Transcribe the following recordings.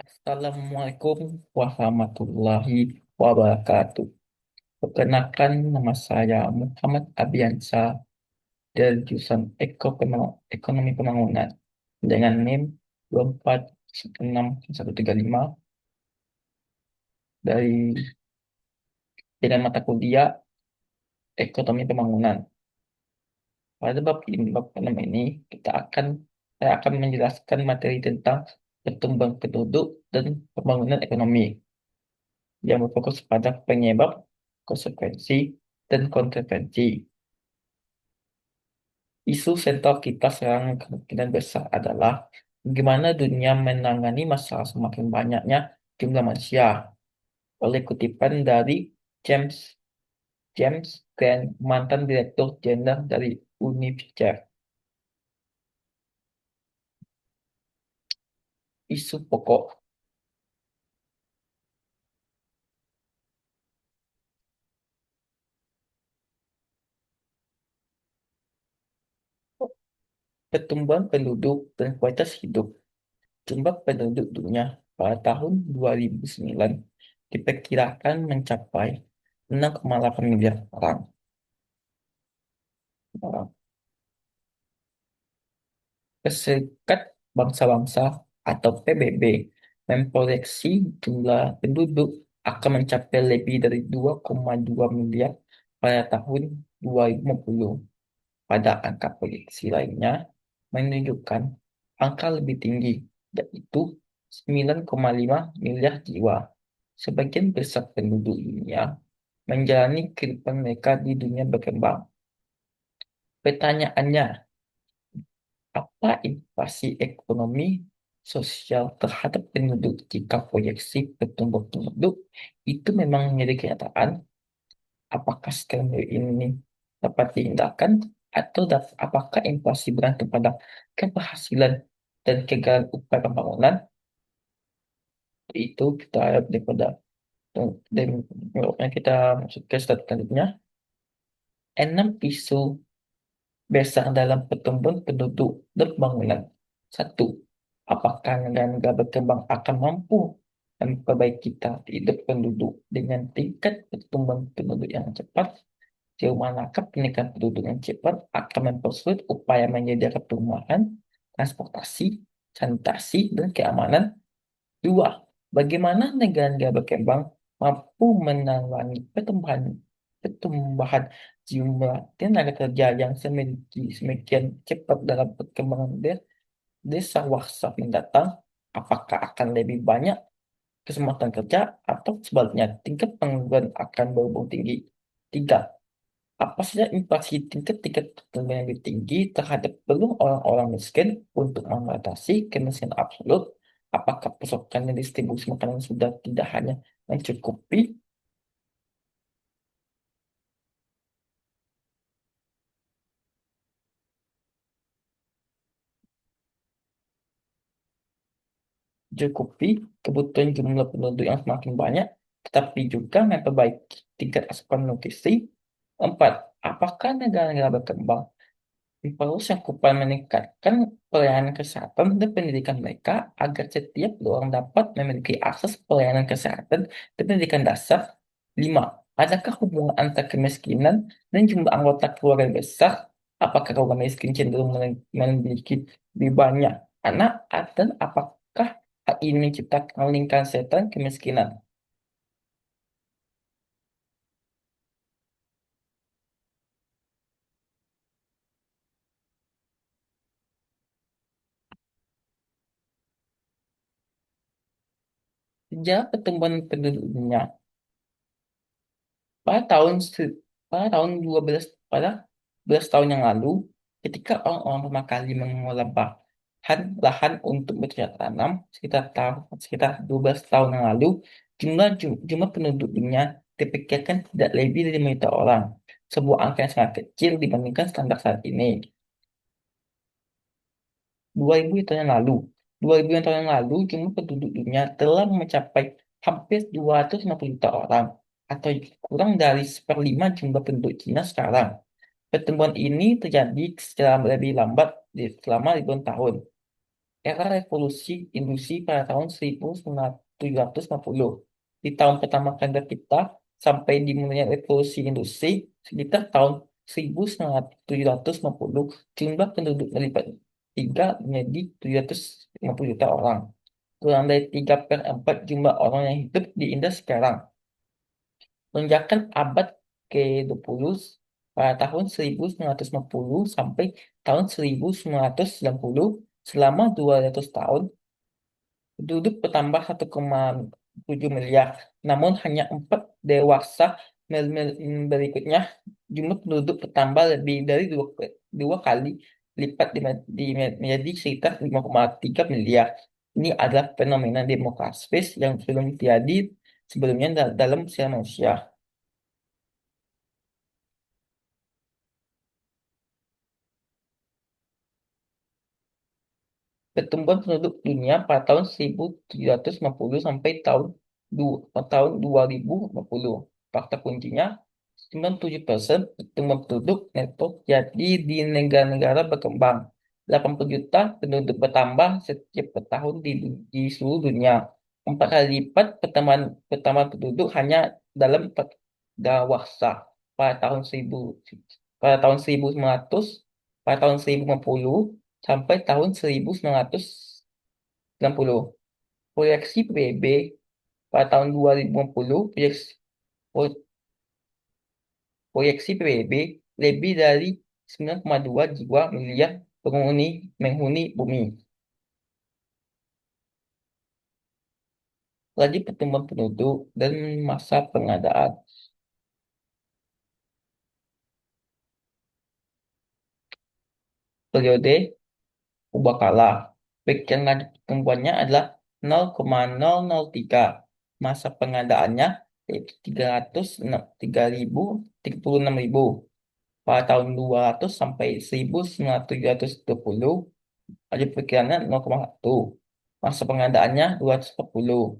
Assalamualaikum warahmatullahi wabarakatuh. Perkenalkan, nama saya Muhammad Abiansa dari jurusan Ekonomi Pembangunan dengan NIM 2461135 dari dengan mata kuliah Ekonomi Pembangunan. Pada bab 6 ini saya akan menjelaskan materi tentang pertumbuhan penduduk dan pembangunan ekonomi yang berfokus pada penyebab, konsekuensi, dan konsekvensi. Isu sentral kita sekarang kemungkinan besar adalah bagaimana dunia menangani masalah semakin banyaknya jumlah manusia. Oleh kutipan dari James James Grant, mantan Direktur Jenderal dari UNICEF. Isu pokok pertumbuhan penduduk dan kualitas hidup. Jumlah penduduk dunia pada tahun 2009 diperkirakan mencapai 6,8 miliar orang. Serikat Bangsa-Bangsa atau PBB memproyeksi jumlah penduduk akan mencapai lebih dari 2,2 miliar pada tahun 2050. Pada angka proyeksi lainnya menunjukkan angka lebih tinggi, yaitu 9,5 miliar jiwa. Sebagian besar penduduk dunia menjalani kehidupan mereka di dunia berkembang. Pertanyaannya, apa implikasi ekonomi sosial terhadap penduduk jika proyeksi pertumbuhan penduduk itu memang menjadi kenyataan? Apakah skenario ini dapat dihindarkan atau apakah inflasi bergantung pada keberhasilan dan kegagalan upaya pembangunan? Itu kita daripada dan kita masuk ke step selanjutnya. 6 isu besar dalam pertumbuhan penduduk dan pembangunan. Satu, apakah negara-negara berkembang akan mampu memperbaiki taraf hidup penduduk dengan tingkat pertumbuhan penduduk yang cepat? Sejauh manakah peningkatan penduduk yang cepat akan mempersulit upaya menyediakan perumahan, transportasi, sanitasi, dan keamanan? Dua, bagaimana negara-negara berkembang mampu menangani pertumbuhan jumlah tenaga kerja yang semakin cepat dalam perkembangan desa waksa mendatang? Apakah akan lebih banyak kesempatan kerja atau sebaliknya tingkat pengangguran akan berhubung tinggi? Tiga, apa saja inflasi tingkat-tingkat pertumbuhan yang lebih tinggi terhadap peluang orang-orang miskin untuk mengatasi kemiskinan absolut? Apakah pasokan dan distribusi makanan sudah tidak hanya mencukupi cukupi kebutuhan jumlah penduduk yang semakin banyak, tetapi juga memperbaiki tingkat asupan nutrisi? Empat, apakah negara-negara berkembang perlu cakupan meningkatkan pelayanan kesehatan dan pendidikan mereka agar setiap orang dapat memiliki akses pelayanan kesehatan dan pendidikan dasar? Lima, adakah hubungan antara kemiskinan dan jumlah anggota keluarga yang besar? Apakah keluarga miskin cenderung memiliki lebih banyak anak, dan apakah hal ini menciptakan lingkaran setan kemiskinan? Sejarah pertumbuhan penduduk dunia pada tahun se- pada tahun 12 pada 12 tahun yang lalu, ketika orang-orang pertama kali mengolah lahan untuk bercocok tanam sekitar 12 tahun yang lalu, jumlah penduduk dunia diperkirakan tidak lebih dari 5 juta orang, sebuah angka yang sangat kecil dibandingkan standar saat ini. 2000 tahun yang lalu, 2000 tahun yang lalu, jumlah penduduk dunia telah mencapai hampir 250 juta orang, atau kurang dari seperlima jumlah penduduk Cina sekarang. Pertumbuhan ini terjadi secara lebih lambat selama ribuan tahun. era revolusi industri pada tahun 1750. Di tahun pertama kalender kita sampai dimulainya revolusi industri sekitar tahun 1750, jumlah penduduk melipat tiga menjadi 750 juta orang. Kurang dari 3/4 jumlah orang yang hidup di India sekarang. Lonjakan abad ke-20 pada tahun 1950 sampai tahun 1990, selama 200 tahun, penduduk bertambah 1,7 miliar. Namun hanya 4 dewasa berikutnya, jumlah penduduk bertambah lebih dari dua kali lipat menjadi sekitar 5,3 miliar. Ini adalah fenomena demografis yang belum terjadi sebelumnya dalam sejarah manusia. Pertumbuhan penduduk dunia pada tahun 1750 sampai tahun 2050. Fakta kuncinya, 97% pertumbuhan penduduk neto jadi di negara-negara berkembang. 80 juta penduduk bertambah setiap tahun di seluruh dunia. 4 kali lipat pertambahan penduduk hanya dalam 4 dewasa pada tahun 1900, pada tahun 1050 sampai tahun 1990. Proyeksi PBB pada tahun 2050, proyeksi PBB lebih dari 9,2 jiwa miliar menghuni bumi. Laju pertumbuhan penduduk dan masa pengadaan. Periode Ubakala. Bagian laju pertumbuhannya adalah 0,003. Masa pengadaannya yaitu 336.000. Pada tahun 200 sampai 1720, laju perkiraannya 0,1. Masa pengadaannya 240.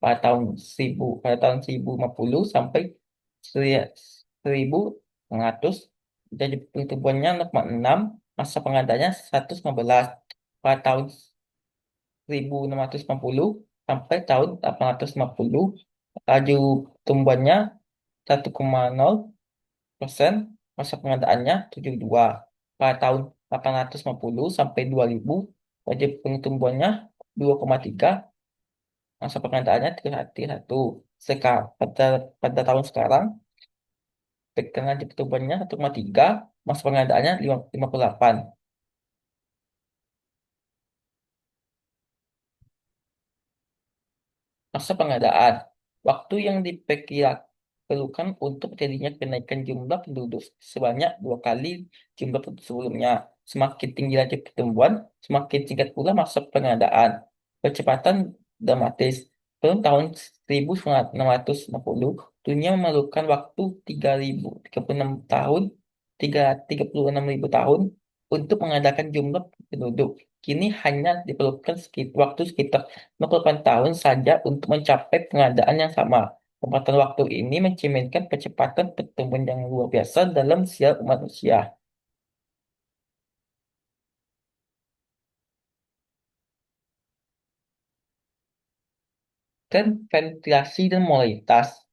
Pada tahun 1050 sampai 1100, laju pertumbuhannya 0,6. Masa pengadaannya 115. Pada tahun 1650 sampai tahun 850, laju pertumbuhannya 1,0%. Masa pengadaannya 72. Pada tahun 850 sampai 2000, laju pertumbuhannya 2,3. Masa pengadaannya 3,1. Pada tahun sekarang, dengan laju pertumbuhannya 1,3. Masa pengadaannya 58. Masa pengadaan. Waktu yang diperlukan untuk terjadinya kenaikan jumlah penduduk sebanyak 2 kali jumlah penduduk sebelumnya. Semakin tinggi laju pertumbuhan, semakin singkat pula masa pengadaan. Percepatan dramatis. Pada tahun 1660, dunia memerlukan waktu 36 tahun, 36.000 tahun untuk mengadakan jumlah penduduk. Kini hanya diperlukan sekitar 48 tahun saja untuk mencapai pengadaan yang sama. Lompatan waktu ini mencerminkan percepatan pertumbuhan yang luar biasa dalam sejarah umat manusia. Dan ventilasi dan moralitas.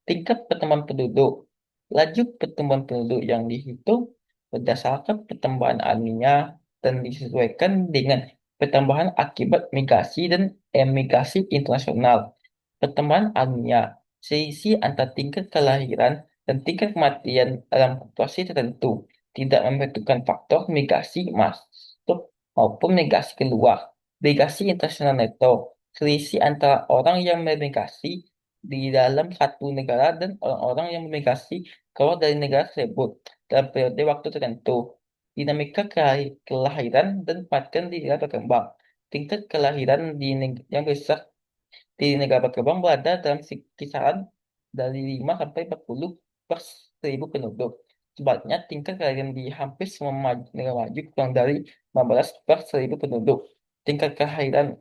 Tingkat pertumbuhan penduduk. Laju pertumbuhan penduduk yang dihitung berdasarkan pertumbuhan alamiah dan disesuaikan dengan pertambahan akibat migrasi dan emigrasi internasional. Pertambahan alamiah, selisih antara tingkat kelahiran dan tingkat kematian dalam populasi tertentu, tidak membutuhkan faktor migrasi masuk maupun migrasi keluar. Migrasi internasional neto, selisih antara orang yang bermigrasi di dalam satu negara dan orang-orang yang bermigrasi keluar dari negara tersebut dalam periode waktu tertentu. Dinamika kelahiran dan kematian di negara berkembang. Tingkat kelahiran yang besar di negara berkembang berada dalam kisaran dari 5 sampai 40 per 1.000 penduduk. Sebaliknya, tingkat kelahiran di hampir semua negara maju kurang dari 15 per 1.000 penduduk. Tingkat kelahiran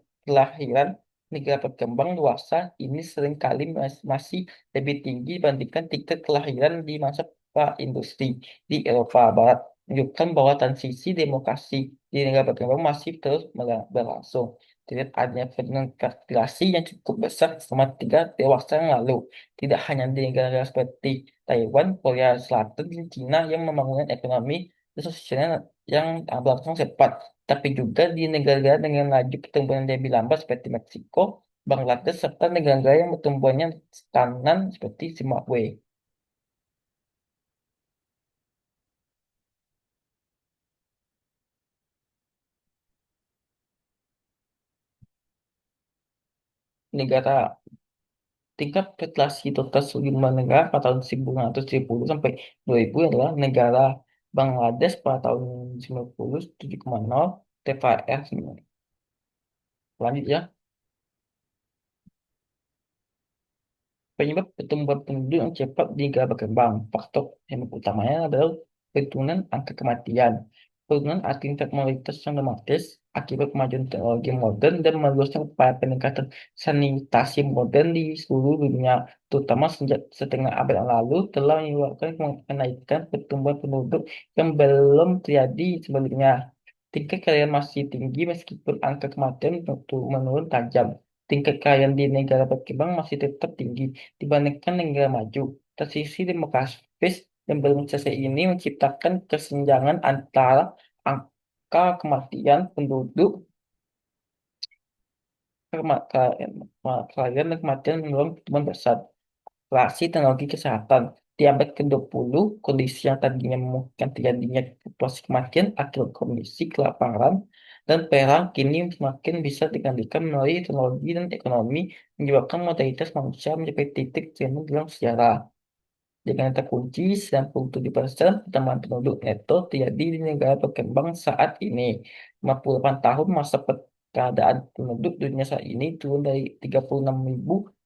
negara berkembang dewasa ini seringkali masih lebih tinggi dibandingkan tingkat kelahiran di masa pra-industri di Eropa Barat. menunjukkan bahwa transisi demokrasi di negara berkembang masih terus berlangsung. Tidak adanya penetrasi yang cukup besar selama 3 dewasa yang lalu. Tidak hanya di negara seperti Taiwan, Korea Selatan, dan Cina yang membangun ekonomi dan sosialnya yang berlangsung cepat, tapi juga di negara-negara dengan laju pertumbuhan yang lebih lambat seperti Meksiko, Bangladesh, serta negara-negara yang pertumbuhannya stagnan seperti Zimbabwe. Negara tingkat populasi total jumlah negara pada tahun 1970 sampai 2000 adalah negara Bangladesh pada tahun 90 7,0 TPR 9. Lanjut ya. Penyebab pertumbuhan penduduk yang cepat di negara berkembang. Faktor yang utamanya adalah penurunan angka kematian. Penurunan tingkat mortalitas yang dramatis akibat kemajuan teknologi modern dan meluasnya upaya peningkatan sanitasi modern di seluruh dunia, terutama sejak setengah abad yang lalu, telah menyebabkan kenaikan pertumbuhan penduduk yang belum terjadi sebelumnya. Tingkat kekayaan masih tinggi meskipun angka kematian menurun tajam. Tingkat kekayaan di negara berkembang masih tetap tinggi dibandingkan negara maju. Transisi demografis yang belum selesai ini menciptakan kesenjangan antara angka kematian penduduk, kelahiran dan kematian menurun pertumbuhan besar. Relasi teknologi kesehatan di abad ke-20, kondisi yang tadinya memungkinkan terjadinya fluktuasi kematian akibat kondisi kelaparan dan perang kini semakin bisa digantikan melalui teknologi dan ekonomi, menyebabkan mortalitas manusia mencapai titik jenuh dalam sejarah. Dengan terkunci 97% pertambahan penduduk neto terjadi di negara berkembang saat ini. 58 tahun masa keadaan penduduk dunia saat ini turun dari 36.000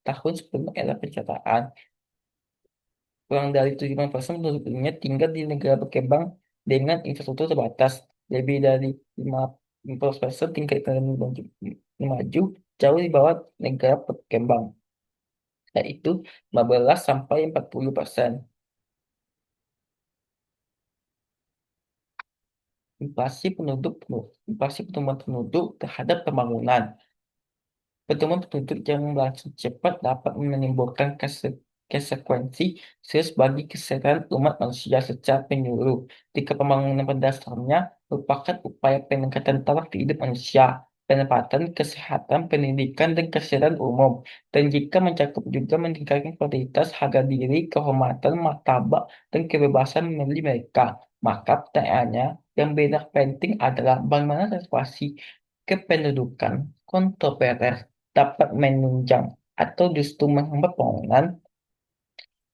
tahun sebelum era pencataan. Kurang dari 75% penduduk dunia tinggal di negara berkembang dengan infrastruktur terbatas. Lebih dari 50% tingkat ekonomi maju jauh di bawah negara berkembang, yaitu 15 sampai 40%. Inflasi pertumbuhan penduduk terhadap pembangunan. Pertumbuhan penduduk yang berlangsung cepat dapat menimbulkan konsekuensi serius bagi kesehatan umat manusia secara menyeluruh. Jika pembangunan pada dasarnya merupakan upaya peningkatan taraf hidup manusia, penempatan kesehatan, pendidikan, dan kesehatan umum. Dan jika mencakup juga meningkatkan kualitas harga diri, kehormatan, martabat, dan kebebasan memilih mereka, maka pertanyaannya yang benar penting adalah bagaimana transformasi kependudukan kontroversi dapat menunjang atau justru menghambat pembangunan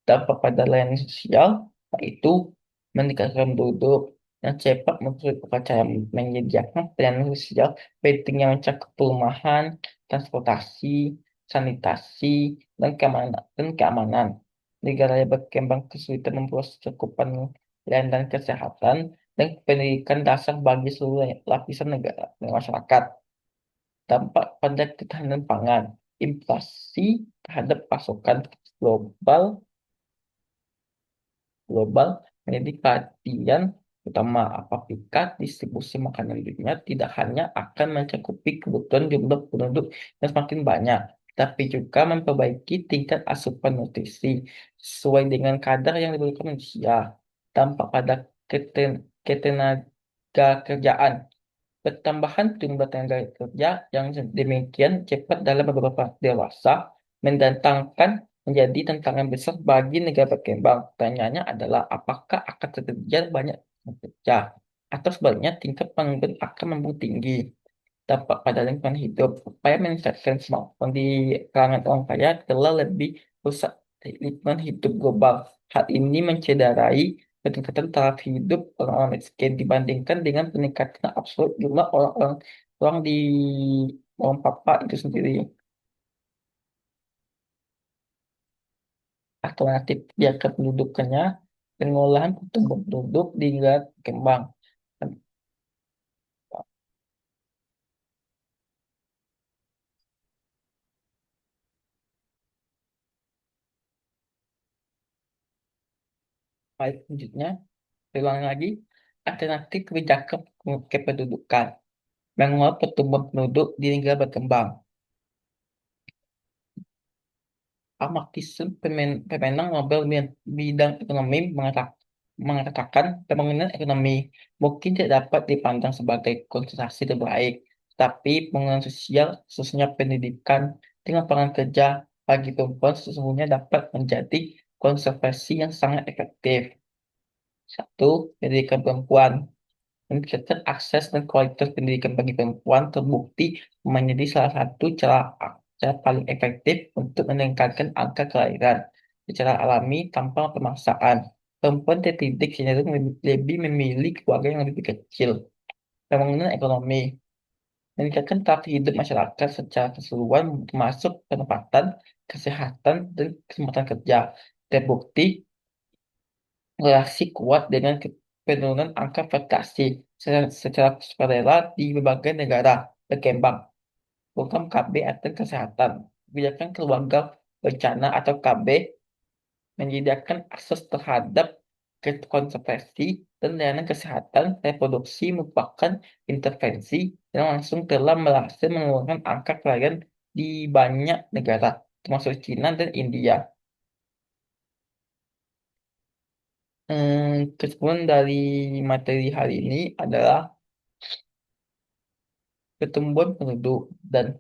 dampak pada layanan sosial, yaitu meningkatkan penduduk yang cepat memperoleh kepercayaan menyediakan pelayanan sosial penting yang mencakup perumahan, transportasi, sanitasi, dan keamanan. Negara yang berkembang kesulitan memperoleh cakupan layanan kesehatan dan pendidikan dasar bagi seluruh lapisan negara dan masyarakat. Dampak pada ketahanan pangan, inflasi terhadap pasokan global global menjadi perhatian utama apabila distribusi makanan dunia tidak hanya akan mencakupi kebutuhan jumlah penduduk yang semakin banyak, tapi juga memperbaiki tingkat asupan nutrisi sesuai dengan kadar yang dibutuhkan manusia. Dampak pada ketenaga kerjaan. Pertambahan jumlah tenaga kerja yang demikian cepat dalam beberapa dewasa mendatangkan menjadi tantangan besar bagi negara berkembang. Pertanyaannya adalah apakah akan tersedia banyak tenaga kerja atau sebaliknya tingkat pengangguran akan membuat tinggi. Dampak pada lingkungan hidup. Upaya meningkatkan kemampuan di kalangan orang kaya telah lebih rusak di lingkungan hidup global. Hal ini mencederai peningkatan taraf hidup orang-orang miskin dibandingkan dengan peningkatan absolut jumlah orang-orang orang di orang papa itu sendiri. Alternatif biarkan pendudukannya pengolahan pertumbuhan penduduk di negara berkembang. Baik, selanjutnya, ulang lagi. alternatif kebijakan kependudukan, mengawal pertumbuhan penduduk di negara berkembang. Amartya pemenang Nobel bidang ekonomi mengatakan pembangunan ekonomi mungkin tidak dapat dipandang sebagai konsentrasi terbaik, tapi pembangunan sosial, khususnya pendidikan dengan lapangan kerja bagi perempuan sesungguhnya dapat menjadi konservasi yang sangat efektif. Satu, pendidikan perempuan. Meningkatkan akses dan kualitas pendidikan bagi perempuan terbukti menjadi salah satu cara paling efektif untuk meningkatkan angka kelahiran secara alami tanpa pemaksaan. Perempuan terdidik cenderung lebih memilih keluarga yang lebih kecil. Pembangunan ekonomi meningkatkan taraf hidup masyarakat secara keseluruhan termasuk penempatan, kesehatan, dan kesempatan kerja. Terbukti relasi kuat dengan penurunan angka fertilasi secara sukarela di berbagai negara berkembang. Program KB atau kesehatan, kebijakan keluarga berencana atau KB menyediakan akses terhadap konservasi dan layanan kesehatan reproduksi merupakan intervensi yang langsung telah berhasil menurunkan angka kelahiran di banyak negara, termasuk China dan India. Kesimpulan dari materi hari ini adalah pertumbuhan penduduk dan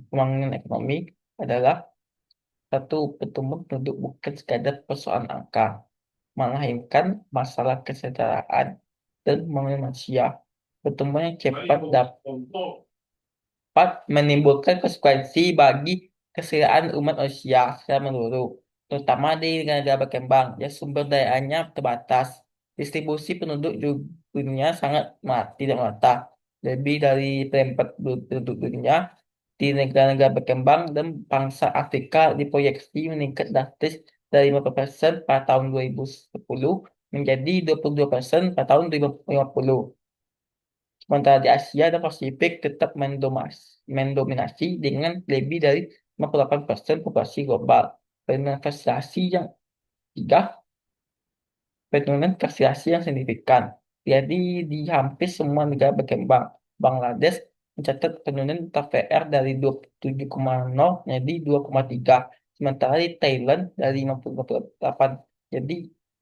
pembangunan ekonomi adalah satu pertumbuhan penduduk bukan sekadar persoalan angka, melainkan masalah kesejahteraan dan pembangunan manusia. Pertumbuhan yang cepat dapat menimbulkan konsekuensi bagi kesejahteraan umat manusia secara menyeluruh, terutama di negara berkembang yang sumber dayanya terbatas. Distribusi penduduk di dunia sangat tidak merata. Lebih dari seperempat penduduk dunia di negara-negara berkembang dan bangsa Afrika diproyeksi meningkat drastis dari 50% pada tahun 2010 menjadi 22% pada tahun 2050. Sementara di Asia dan Pasifik tetap mendominasi dengan lebih dari 58% populasi global. Investasi yang tiga penurunan vaksinasi yang signifikan. Jadi di hampir semua negara berkembang, Bangladesh mencatat penurunan TVR dari 27,0 menjadi 2,3. Sementara di Thailand dari 58 jadi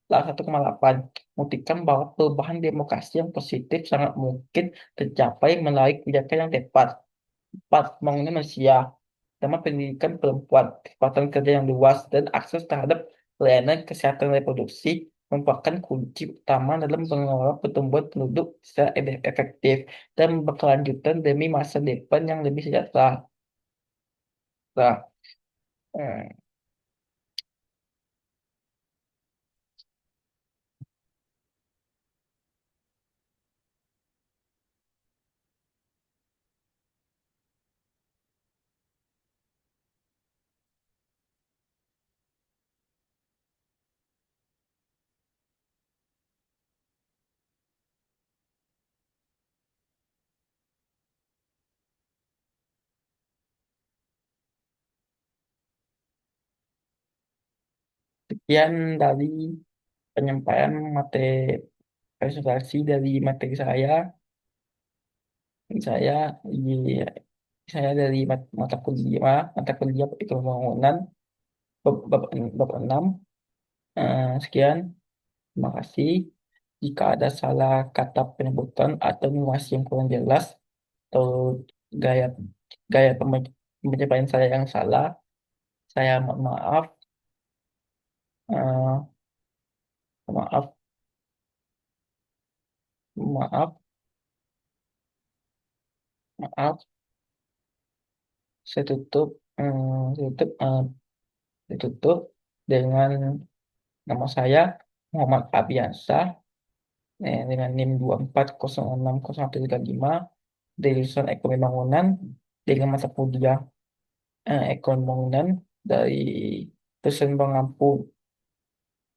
1,8. Membuktikan bahwa perubahan demokrasi yang positif sangat mungkin tercapai melalui kebijakan yang tepat. Empat, pembangunan manusia, terutama pendidikan perempuan, kesempatan kerja yang luas, dan akses terhadap layanan kesehatan reproduksi merupakan kunci utama dalam mengelola pertumbuhan penduduk secara efektif dan berkelanjutan demi masa depan yang lebih sejahtera. Nah, eh, sekian dari penyampaian materi presentasi dari materi saya, iya, saya dari mata kuliah ekonomi bangunan bab 6. Sekian, terima kasih. Jika ada salah kata penyebutan atau informasi yang kurang jelas atau gaya gaya penyampaian saya yang salah, saya mohon maaf. Eh, maaf, maaf, maaf. Saya tutup, saya tutup dengan nama saya Muhammad Abiansah, dengan NIM 24060135 dari jurusan Ekonomi Bangunan dengan mata kuliah Ekonomi Bangunan dari dosen Bangampu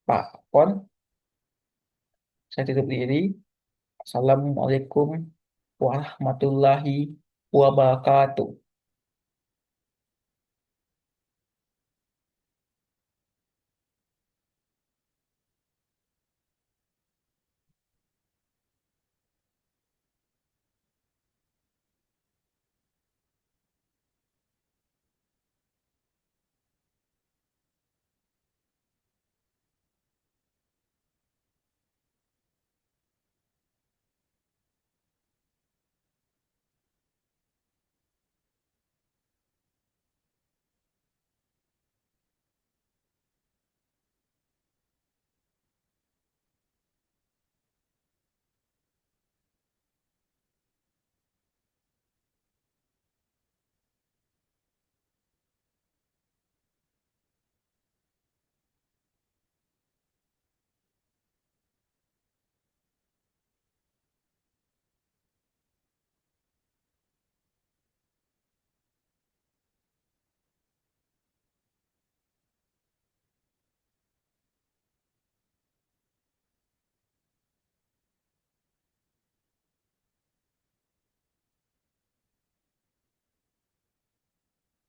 Pak Pon. Saya tutup diri. Assalamualaikum warahmatullahi wabarakatuh.